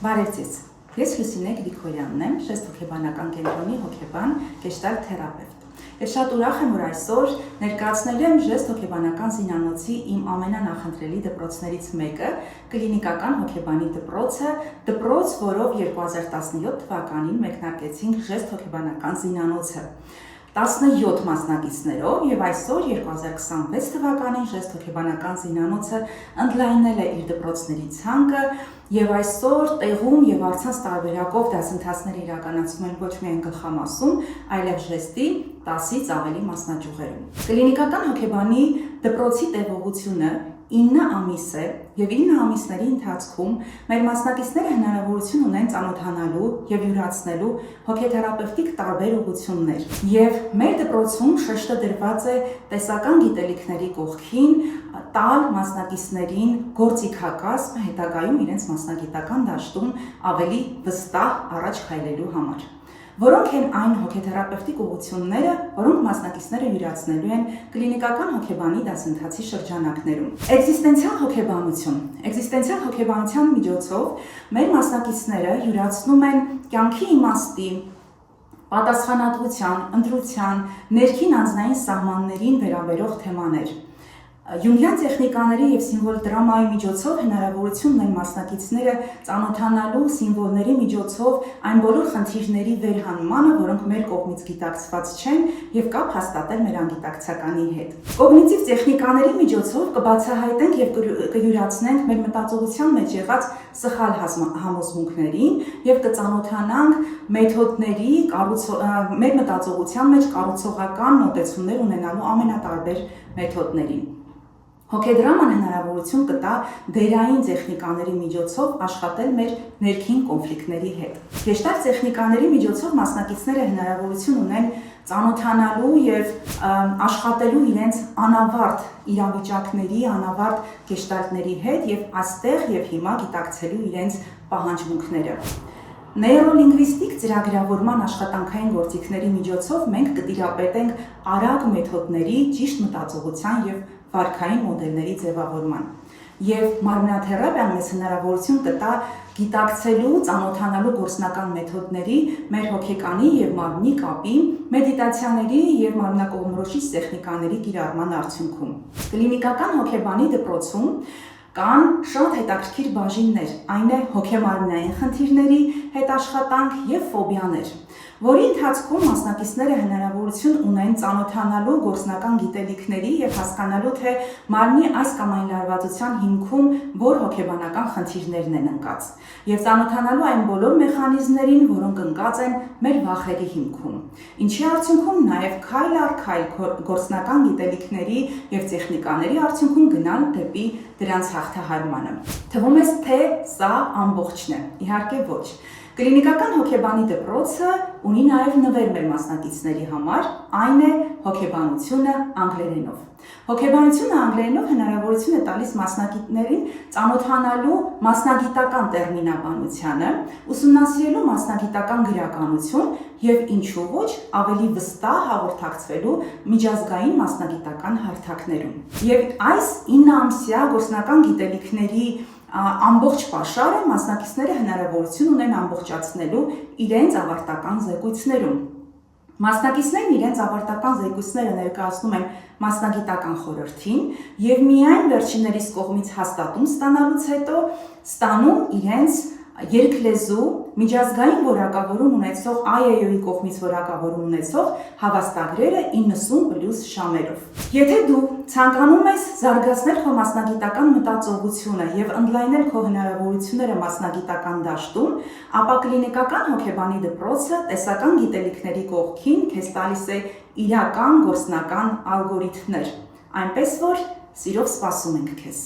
Բարև ձեզ, ես Լուսինե Գրիգորյանն եմ, Ժեստ հոգեբանական կենտրոնի հոգեբան, գեշտալտ թերապևտ։ Ես շատ ուրախ եմ, որ այսօր ներկայացնելու եմ Ժեստ հոգեբանական զինանոցի իմ ամենանախնդրելի դպրոցներից մեկը, կլինիկական հոգեբանի դպրոցը, դպրոց, որով 2017 թվականին մեկնարկեցինք Ժեստ հոգեբանական զինանոցը։ 17 մասնակիցներով եւ այսօր 2026 թվականին Ժեստ հոգեբանական զինանոցը ընդլայնել է իր դպրոցների ցանկը եւ այսօր տեղում եւ առցանց տարբերակով դասընթացներ իրականացում են ոչ միայն գլխամասում, այլև Ժեստի 10-ից ավելի մասնաճյուղերում։ Կլինիկական հոգեբանի դպրոցի տևողությունը 9 ամիս է եւ 9 ամիսների ընթացքում մեր մասնակիցները հնարավորություն ունեն ծանոթանալու եւ յուրացնելու հոգեթերապևտիկ տարբեր ուղղություններ։ Եվ մեր դպրոցում շեշտը դրված է տեսական գիտելիքների կողքին տալ մասնակիցներին գործիքակազմ հետագայում իրենց մասնագիտական դաշտում ավելի վստահ առաջ քայլելու համար։ Որոնք են այն հոգեթերապևտիկ ուղղությունները, որոնք մասնակիցները յուրացնելու են կլինիկական հոգեբանի դասընթացի շրջանակներում։ Էկզիստենցիալ հոգեբանություն։ Էկզիստենցիալ հոգեբանության միջոցով մեր մասնակիցները յուրացնում են կյանքի իմաստի, պատասխանատվության, ընտրության, ներքին անձնային սահմաններին վերաբերող թեմաներ։ Յունգյան տեխնիկաների եւ սիմվոլ դրամայի միջոցով հնարավորություն ունեն մասնակիցները ծանոթանալու սիմվոլների միջոցով այն բոլոր խնդիրների վերհանմանը, որոնք մեր կողմից գիտակցված չեն եւ կապ հաստատել մեր անգիտակցականի հետ։ Կոգնիտիվ տեխնիկաների միջոցով կբացահայտենք եւ կյուրացնենք մեր մտածողության մեջ եղած սխալ համոզմունքներին եւ կծանոթանանք մեթոդների, մեր մտածողության մեջ կառուցողական մոտեցումներ ունենալու ամենատարբեր մեթոդներին։ Հոգեդրաման հնարավորություն կտա դերային տեխնիկաների միջոցով աշխատել մեր ներքին կոնֆլիկտների հետ։ Գեշտալտ տեխնիկաների միջոցով մասնակիցները հնարավորություն ունեն ծանոթանալու եւ աշխատելու իրենց անավարտ իրավիճակների, անավարտ գեշտալտների հետ եւ այստեղ եւ հիմա գիտակցելու իրենց պահանջմունքները։ Նեյրոլինգվիստիկ ծրագրավորման աշխատանքային գործիքների միջոցով մենք կտիրապետենք արագ մեթոդների, ճիշտ մտածողության եւ վարքային մոդելների ձևավորման։ Եվ մարմնաթերապիան մեզ հնարավորություն կտա գիտակցելու, ծանոթանալու գործնական մեթոդների, մեր հոգեկանի եւ մարմնի կապի, մեդիտացիաների եւ մարմնակողմնորոշիչ տեխնիկաների կիրառման արդյունքում։ Կլինիկական հոգեբանի դպրոցում կան շատ հետաքրքիր բաժիններ, այն է հոգեմարմնային խնդիրների հետ աշխատանք եւ ֆոբիաներ, որի ընթացքում մասնակիցները հնարավորություն ունեն ծանոթանալու գործնական գիտելիքների եւ հասկանալու, թե մարմնի այս կամ այն լարվածության հիմքում որ հոգեբանական խնդիրներն են ընկած, եւ ծանոթանալու այն բոլոր մեխանիզմներին, որոնք ընկած են մեր վախերի հիմքում։ Ինչի արդյունքում նաեւ քայլ առ քայլ գործնական գիտելիքների եւ տեխնիկաների արդյունքում գնալ դեպի դրանց հաղթահարմանը։ Թվում է, թե սա ամբողջն է։ Իհարկե ոչ։ Կլինիկական հոգեբանի դպրոցը ունի նաև նվեր մեր մասնակիցների համար, այն է հոգեբանությունը անգլերենով։ Հոգեբանությունը անգլերենով հնարավորություն է տալիս մասնակիցներին ծանոթանալու մասնագիտական տերմինաբանությանը, ուսումնասիրելու մասնագիտական գրականություն եւ ինչու ոչ ավելի վստահ հաղորդակցվելու միջազգային մասնագիտական հարթակներում։ Եվ այս 9 ամսյա գործնական գիտելիքների ամբողջ պաշարը մասնակիցները հնարավորություն ունեն ամբողջացնելու իրենց ավարտական զեկույցներում։ Մասնակիցներն իրենց ավարտական զեկույցները ներկայացնում են մասնագիտական խորհրդին եւ միայն վերջիններիս կողմից հաստատում ստանալուց հետո ստանում իրենց երկլեզու միջազգային որակավորում ունեցող IAO-ի կողմից որակավորում ունեցող հավաստագրերը 90+ ժամերով։ Եթե դու ցանկանում ես զարգացնել քո մասնագիտական մտածողությունը եւ ընդլայնել քո հնարավորությունները մասնագիտական դաշտում, ապա կլինիկական հոգեբանի դպրոցը տեսական գիտելիքների կողքին քեզ տալիս է իրական գործնական ալգորիթմներ, այնպես որ սիրով սպասում ենք քեզ։